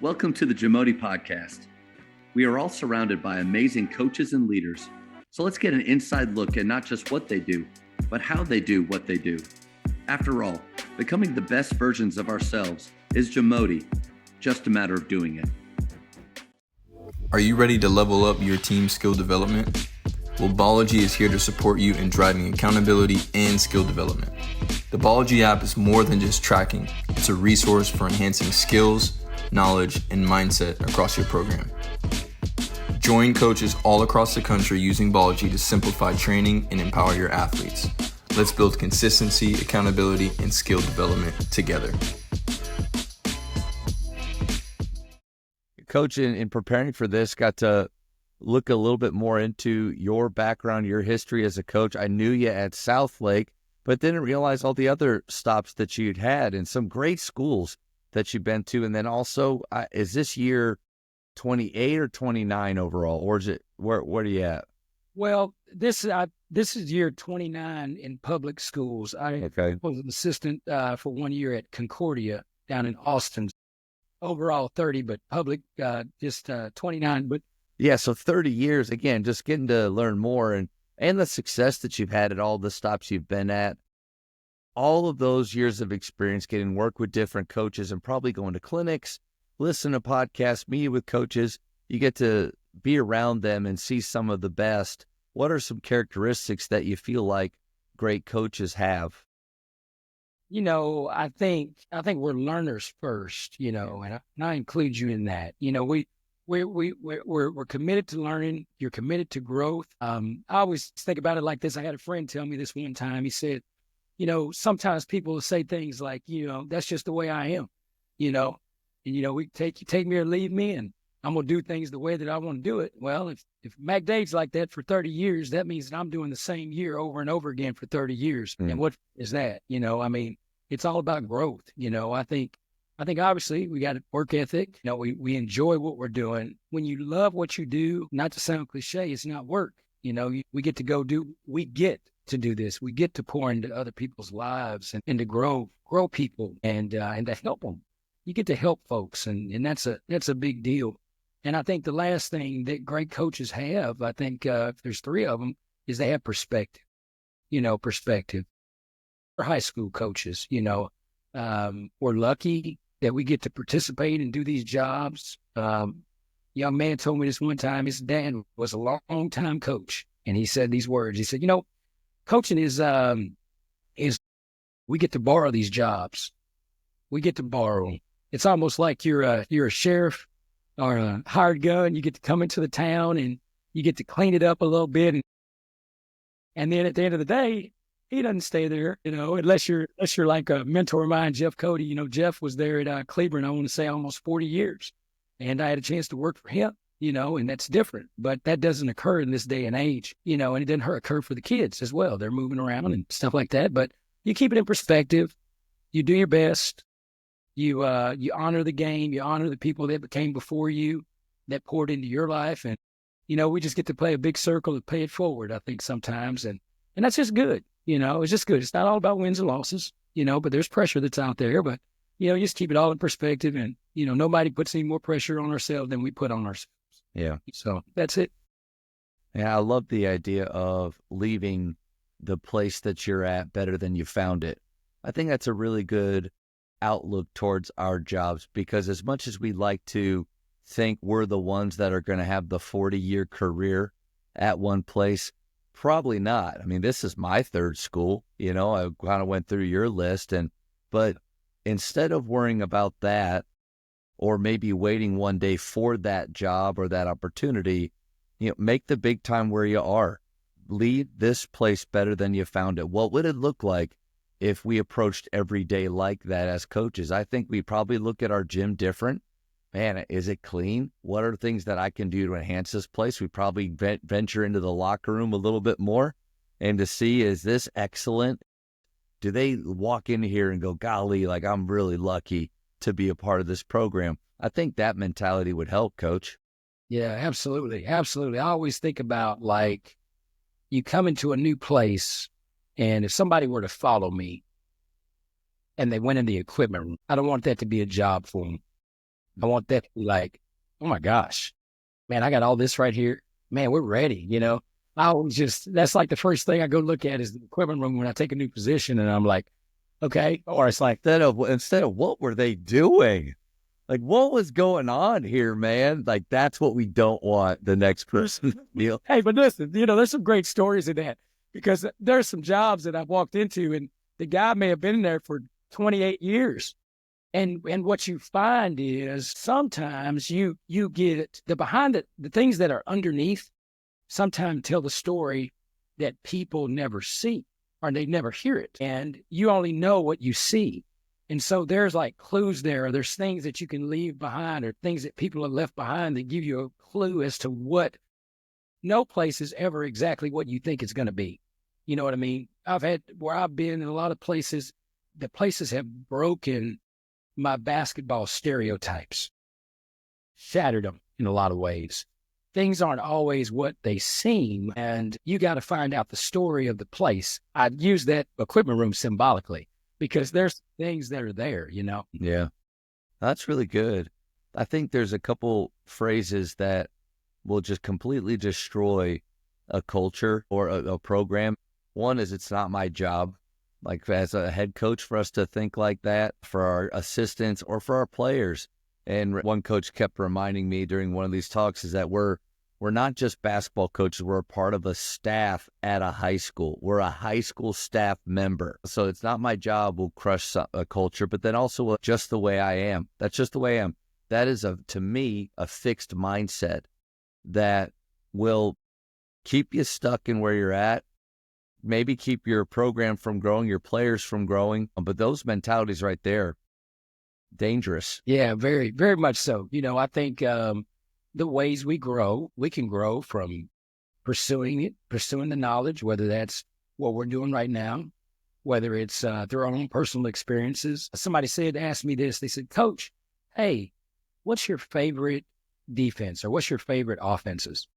Welcome to the JAMODI podcast. We are all surrounded by amazing coaches and leaders. So let's get an inside look at not just what they do, but how they do what they do. After all, becoming the best versions of ourselves is JAMODI, just a matter of doing it. Are you ready to level up your team skill development? Well, Ballology is here to support you in driving accountability and skill development. The Ballology app is more than just tracking. It's a resource for enhancing skills, knowledge, and mindset across your program. Join coaches all across the country using Ballology to simplify training and empower your athletes. Let's build consistency, accountability, and skill development together. Coach, in preparing for this, got to look a little bit more into your background, your history as a coach. I knew you at Southlake, but didn't realize all the other stops that you'd had and some great schools that you've been to. And then also, is this year 28 or 29 overall, or is it, where are you at? Well, this is year 29 in public schools. I was an assistant for 1 year at Concordia down in Austin. Overall 30, but public just 29. But yeah, so 30 years, again, just getting to learn more and the success that you've had at all the stops you've been at. All of those years of experience getting work with different coaches and probably going to clinics, listen to podcasts, meet with coaches. You get to be around them and see some of the best. What are some characteristics that you feel like great coaches have? You know, I think we're learners first, you know, and I include you in that. You know, we're committed to learning. You're committed to growth. I always think about it like this. I had a friend tell me this one time. He said, you know, sometimes people will say things like, you know, that's just the way I am, you know, and, you know, you take me or leave me, and I'm going to do things the way that I want to do it. Well, if McDade's like that for 30 years, that means that I'm doing the same year over and over again for 30 years. And what is that? You know, I mean, it's all about growth. You know, I think obviously we got a work ethic. You know, we enjoy what we're doing. When you love what you do, not to sound cliche, it's not work. You know, we get to to do this. We get to pour into other people's lives and to grow people and to help them. You get to help folks, and that's a big deal. And I think the last thing that great coaches have, I think if there's three of them, is they have perspective. You know, perspective. For high school coaches, you know, we're lucky that we get to participate and do these jobs. Young man told me this one time. His dad was a long time coach, and he said these words. He said, you know, coaching is we get to borrow these jobs. We get to borrow them. It's almost like you're a sheriff or a hired gun. You get to come into the town and you get to clean it up a little bit, and then at the end of the day, he doesn't stay there, you know, unless you're like a mentor of mine, Jeff Cody. You know, Jeff was there at Cleveland, I want to say almost 40 years, and I had a chance to work for him. You know, and that's different, but that doesn't occur in this day and age, you know, and it didn't occur for the kids as well. They're moving around and stuff like that, but you keep it in perspective. You do your best. You honor the game. You honor the people that came before you, that poured into your life. And, you know, we just get to play a big circle and pay it forward, I think, sometimes. And that's just good. You know, it's just good. It's not all about wins and losses, you know, but there's pressure that's out there. But, you know, you just keep it all in perspective. And, you know, nobody puts any more pressure on ourselves than we put on ourselves. Yeah. So that's it. Yeah, I love the idea of leaving the place that you're at better than you found it. I think that's a really good outlook towards our jobs, because as much as we like to think we're the ones that are going to have the 40-year career at one place, probably not. I mean, this is my third school. You know, I kind of went through your list, but instead of worrying about that, or maybe waiting one day for that job or that opportunity, you know, make the big time where you are. Leave this place better than you found it. What would it look like if we approached every day like that as coaches? I think we probably look at our gym different. Man, is it clean? What are things that I can do to enhance this place? We probably venture into the locker room a little bit more and to see, is this excellent? Do they walk in here and go, golly, like I'm really lucky to be a part of this program? I think that mentality would help, Coach. Yeah, absolutely. Absolutely. I always think about, like, you come into a new place, and if somebody were to follow me and they went in the equipment room, I don't want that to be a job for them. I want that to be like, oh my gosh, man, I got all this right here. Man, we're ready. That's like the first thing I go look at is the equipment room when I take a new position, and I'm like, okay. Or it's like, Instead of what were they doing? Like, what was going on here, man? Like, that's what we don't want the next person to feel. hey, but listen, there's some great stories in that, because there's some jobs that I've walked into and the guy may have been in there for 28 years. And what you find is sometimes you get the things that are underneath sometimes tell the story that people never see or they never hear it. And you only know what you see. And so there's like clues there, or there's things that you can leave behind, or things that people have left behind that give you a clue as to what no place is ever exactly what you think it's going to be. You know what I mean? Where I've been in a lot of places, the places have broken my basketball stereotypes, shattered them in a lot of ways. Things aren't always what they seem, and you got to find out the story of the place. I use that equipment room symbolically because there's things that are there, Yeah, that's really good. I think there's a couple phrases that will just completely destroy a culture or a program. One is, it's not my job. Like, as a head coach, for us to think like that, for our assistants or for our players. And one coach kept reminding me during one of these talks is that we're not just basketball coaches. We're a part of a staff at a high school. We're a high school staff member. So it's not my job will crush a culture, but then also just the way I am. That's just the way I am. That is, to me, a fixed mindset that will keep you stuck in where you're at, maybe keep your program from growing, your players from growing. But those mentalities right there, dangerous. Yeah, very, very much so. I think the ways we can grow from pursuing the knowledge, whether that's what we're doing right now, whether it's through our own personal experiences. Somebody asked me this, they said, Coach, hey, what's your favorite defense, or what's your favorite offenses?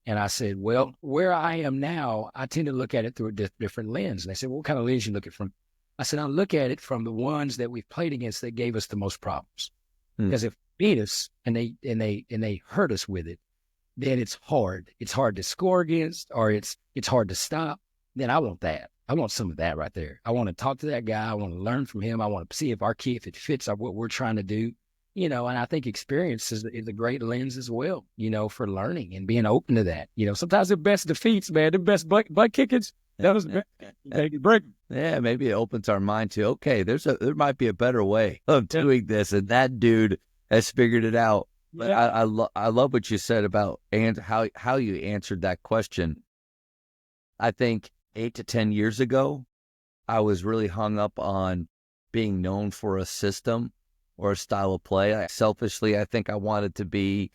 And I said, well, where I am now, I tend to look at it through a different lens. And they said, well, what kind of lens you looking from? I said, I look at it from the ones that we've played against that gave us the most problems. Because if they beat us and they hurt us with it, then it's hard. It's hard to score against, or it's hard to stop. Then I want that. I want some of that right there. I want to talk to that guy. I want to learn from him. I want to see if if it fits what we're trying to do. And I think experience is a great lens as well, for learning and being open to that. Sometimes the best defeats, man, the best butt kickings, that was break. Yeah, maybe it opens our mind to, okay, there might be a better way of doing this, and that dude has figured it out. But I love what you said about how you answered that question. I think 8 to 10 years ago, I was really hung up on being known for a system or a style of play. Selfishly, I think I wanted to be,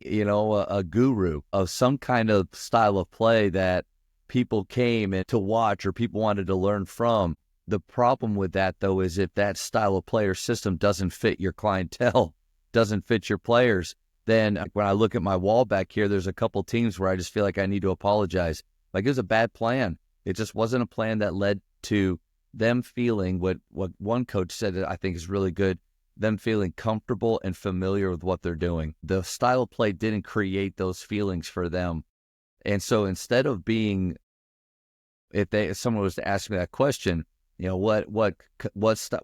a guru of some kind of style of play that people came in to watch or people wanted to learn from. The problem with that, though, is if that style of play or system doesn't fit your clientele, doesn't fit your players, then when I look at my wall back here, there's a couple teams where I just feel like I need to apologize. Like, it was a bad plan. It just wasn't a plan that led to them feeling what one coach said that I think is really good, them feeling comfortable and familiar with what they're doing. The style of play didn't create those feelings for them. And so instead of being, if someone was to ask me that question, what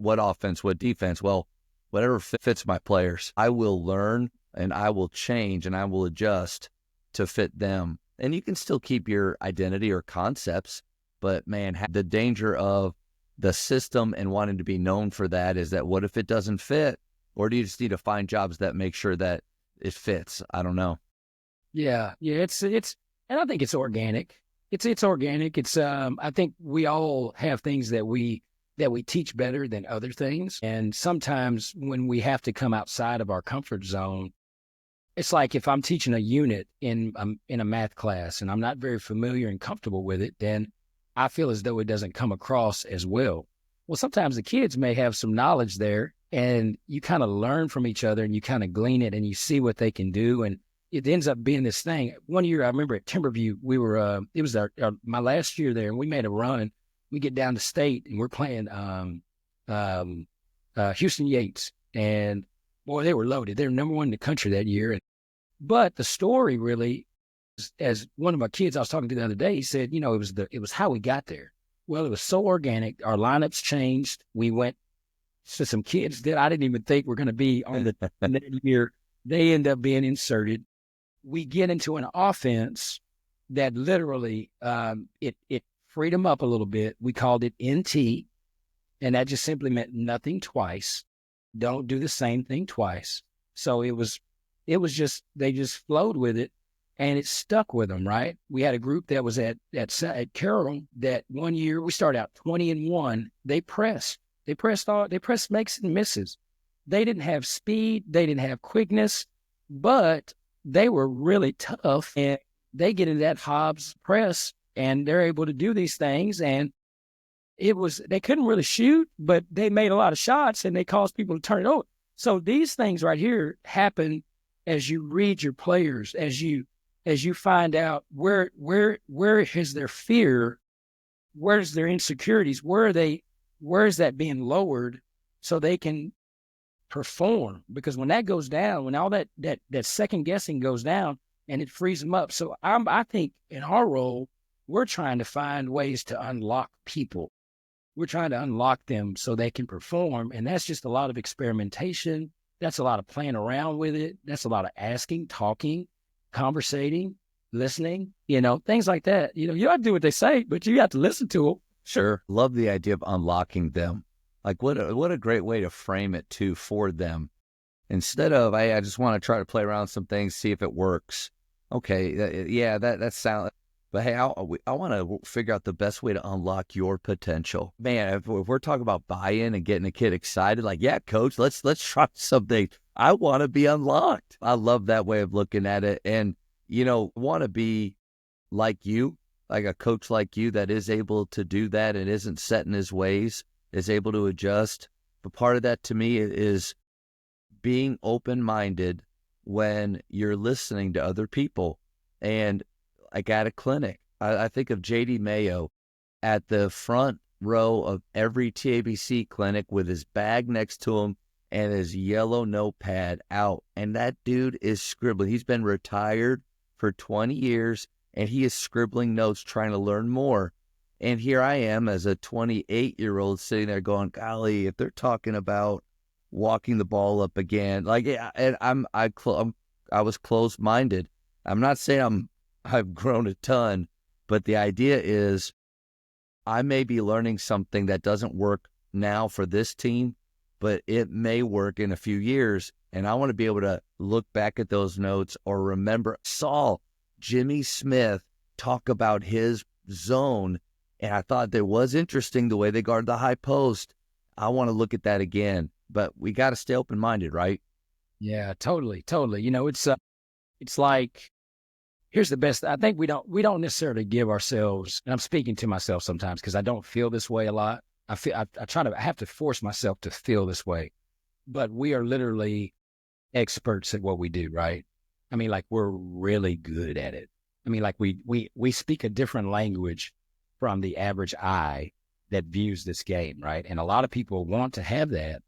offense, what defense? Well, whatever fits my players, I will learn and I will change and I will adjust to fit them. And you can still keep your identity or concepts, but man, the danger of the system and wanting to be known for that is that what if it doesn't fit? Or do you just need to find jobs that make sure that it fits? I don't know. Yeah. It's, and I think it's organic. It's organic. I think we all have things that we teach better than other things. And sometimes when we have to come outside of our comfort zone, it's like if I'm teaching a unit in a math class and I'm not very familiar and comfortable with it, then I feel as though it doesn't come across as well. Well, sometimes the kids may have some knowledge there and you kind of learn from each other and you kind of glean it and you see what they can do. And it ends up being this thing. One year, I remember at Timberview, we were, it was my last year there, and we made a run. We get down to state and we're playing Houston Yates. And boy, they were loaded. They were number one in the country that year. But the story really, as one of my kids I was talking to the other day, he said, it was how we got there. Well, it was so organic. Our lineups changed. We went to some kids that I didn't even think were going to be on the that year. They end up being inserted. We get into an offense that literally it freed them up a little bit. We called it NT, and that just simply meant nothing twice. Don't do the same thing twice. So it was just, they just flowed with it, and it stuck with them, right? We had a group that was at Carroll that one year we started out 20-1. They pressed makes and misses. They didn't have speed, they didn't have quickness, but they were really tough, and they get into that Hobbs press, and they're able to do these things. And they couldn't really shoot, but they made a lot of shots, and they caused people to turn it over. So these things right here happen as you read your players, as you find out where is their fear, where's their insecurities, where is that being lowered so they can perform. Because when that goes down, when all that second guessing goes down, and it frees them up. So I think in our role, we're trying to find ways to unlock people. We're trying to unlock them so they can perform. And that's just a lot of experimentation. That's a lot of playing around with it. That's a lot of asking, talking, conversating, listening, things like that. You don't have to do what they say, but you have to listen to them. Sure. Love the idea of unlocking them. Like what a great way to frame it too for them. Instead of, I just want to try to play around some things, see if it works. Okay. That sounds, but hey, I want to figure out the best way to unlock your potential. Man, if we're talking about buy-in and getting a kid excited, like, yeah, coach, let's try something. I want to be unlocked. I love that way of looking at it. And, want to be like you, like a coach like you that is able to do that and isn't set in his ways, is able to adjust. But part of that to me is being open-minded when you're listening to other people. And like at a clinic, I think of JD Mayo at the front row of every TABC clinic with his bag next to him and his yellow notepad out. And that dude is scribbling. He's been retired for 20 years, and he is scribbling notes, trying to learn more. And here I am as a 28-year-old sitting there going, golly, if they're talking about walking the ball up again, like, and I was closed-minded. I'm not saying I've grown a ton, but the idea is I may be learning something that doesn't work now for this team, but it may work in a few years. And I want to be able to look back at those notes or remember, saw Jimmy Smith talk about his zone, and I thought that was interesting the way they guard the high post. I want to look at that again, but we got to stay open-minded, right? Yeah, totally. It's like, here's the best. I think we don't necessarily give ourselves, and I'm speaking to myself sometimes because I don't feel this way a lot. I have to force myself to feel this way, but we are literally experts at what we do, right? I mean, like, we're really good at it. I mean, like, we speak a different language from the average eye that views this game, right? And a lot of people want to have that,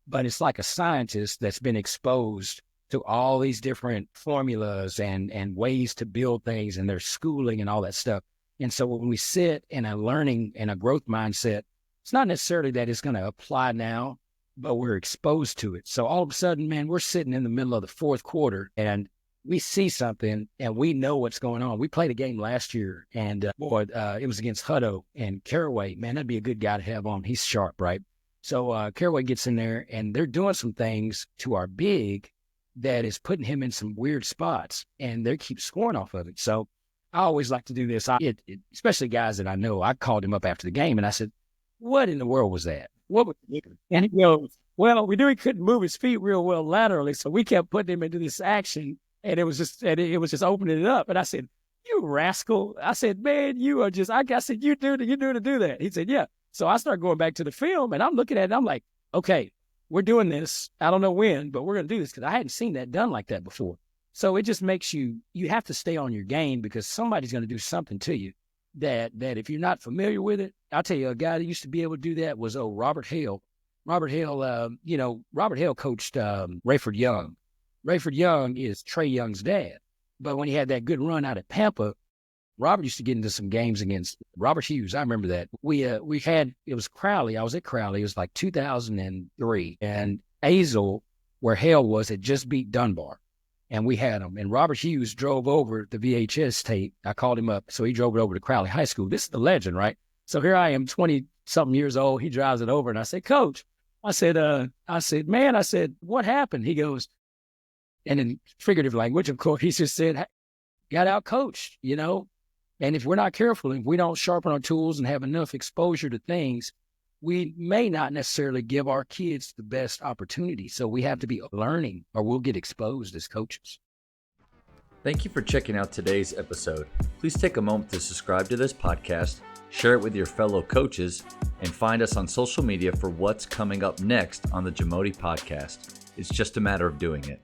but it's like a scientist that's been exposed to all these different formulas and ways to build things, and their schooling and all that stuff. And so when we sit in a learning and a growth mindset, it's not necessarily that it's going to apply now, but we're exposed to it. So all of a sudden, man, we're sitting in the middle of the fourth quarter and we see something and we know what's going on. We played a game last year, and it was against Hutto and Caraway. Man, that'd be a good guy to have on. He's sharp, right? So Caraway gets in there and they're doing some things to our big that is putting him in some weird spots, and they keep scoring off of it. So I always like to do this. Especially guys that I know. I called him up after the game and I said, what in the world was that? And he goes, well, we knew he couldn't move his feet real well laterally, so we kept putting him into this action, and it was just opening it up. And I said, you rascal. I said, man, you are just, I said, you do to do that. He said, yeah. So I started going back to the film, and I'm looking at it, and I'm like, okay, we're doing this. I don't know when, but we're going to do this because I hadn't seen that done like that before. So it just makes you have to stay on your game, because somebody's going to do something to you that if you're not familiar with it. I'll tell you, a guy that used to be able to do that was Robert Hale. Robert Hill, Robert Hill coached Rayford Young. Rayford Young is Trey Young's dad. But when he had that good run out at Pampa, Robert used to get into some games against Robert Hughes. I remember that. It was Crowley. I was at Crowley. It was like 2003. And Azle, where Hale was, had just beat Dunbar. And we had him. And Robert Hughes drove over the VHS tape. I called him up. So he drove it over to Crowley High School. This is the legend, right? So here I am, 20-something years old. He drives it over. And I said, Coach, I said, man, what happened? He goes, and in figurative language, of course, he just said, got out coached, And if we're not careful, if we don't sharpen our tools and have enough exposure to things, we may not necessarily give our kids the best opportunity. So we have to be learning or we'll get exposed as coaches. Thank you for checking out today's episode. Please take a moment to subscribe to this podcast, share it with your fellow coaches, and find us on social media for what's coming up next on the JAMODI podcast. It's just a matter of doing it.